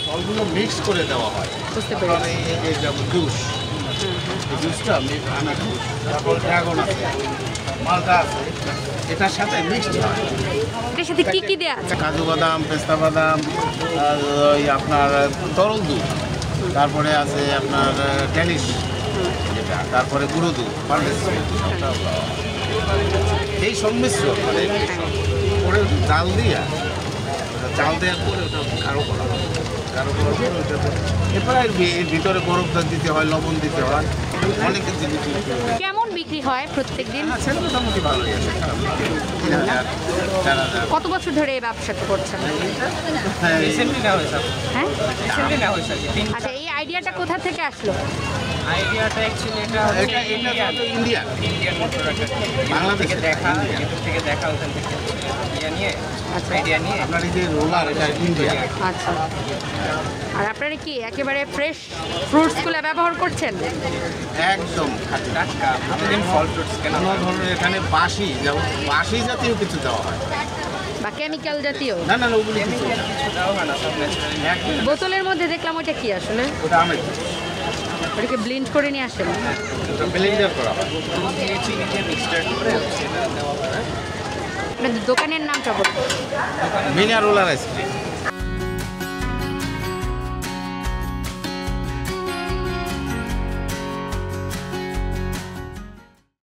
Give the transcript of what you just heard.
ফলগুলো মিক্স করে দেওয়া হয়। বুঝতে পেরেছি। এই যেমন জুস, এই জুসটা আনার জুস, তারপর ড্রাগন আছে, মালটা আছে, এটার সাথে মিক্সড হয়। এটার সাথে কি কি দেয়া আছে? কাজু বাদাম, পেস্তা বাদাম, আর ওই আপনার তরল দুধ, তারপরে আছে আপনার ড্যানিশ যেটা, তারপরে গুঁড়ো দুধ, এই সংমিশ্রণ মানে পরে জাল দিয়া, জাল দেওয়ার পরে ওটা গাঢ় করা হয়। গাঢ় করার পরে ওটা এরপরে এর ভিতরে বরফ দিতে হয়, লবণ দিতে হয়, অনেক জিনিস। কেমন বিক্রি হয় প্রত্যেক দিন? সেটা মোটামুটি ভালোই আছে, খারাপ না। 3,000, 4,000। কত বছর ধরে এই ব্যবসাটা করছেন? হ্যাঁ, রিসেন্টলি নেওয়া হয়েছে। হ্যাঁ, রিসেন্টলি নেওয়া হয়েছে। আচ্ছা, এই আইডিয়াটা কোথা থেকে আসলো? আইডিয়াটা অ্যাকচুয়ালি এটা এটা ইন্ডিয়া, ইন্ডিয়ান প্রোডাক্ট। বাংলাদেশ থেকে দেখা, ইউটিউব থেকে দেখা, ওখান থেকে ইয়ে নিয়ে আচ্ছা। আইডিয়া নিয়ে আপনার এই যে রোলার, এটা ইন্ডিয়া। আচ্ছা, আর আপনারা কি একেবারে ফ্রেশ ফ্রুটসগুলো ব্যবহার করছেন? একদম খাঁটি। টাটকা প্রতিদিন ফল ফ্রুটস কেনা কোনো ধরনের এখানে বাসি, যেমন বাসি জাতীয় কিছু দেওয়া হয় বা কেমিক্যাল জাতীয়? না, না, ওগুলি কিছু না। কিছু দেওয়া হয় না, সব ন্যাচারালি। একদম। বোতলের মধ্যে দেখলাম ওইটা কি আসলে? ওটা আমের জুস। ওটাকে ব্লিন্ড করে নিয়ে আসেন? ওটা ব্লেন্ডার করা হয়। দুধ দিয়ে চিনি দিয়ে মিক্সচার করে সেটা দেওয়া হয়। আপনাদের দোকানের নামটা বলুন। Mina roller ice cream.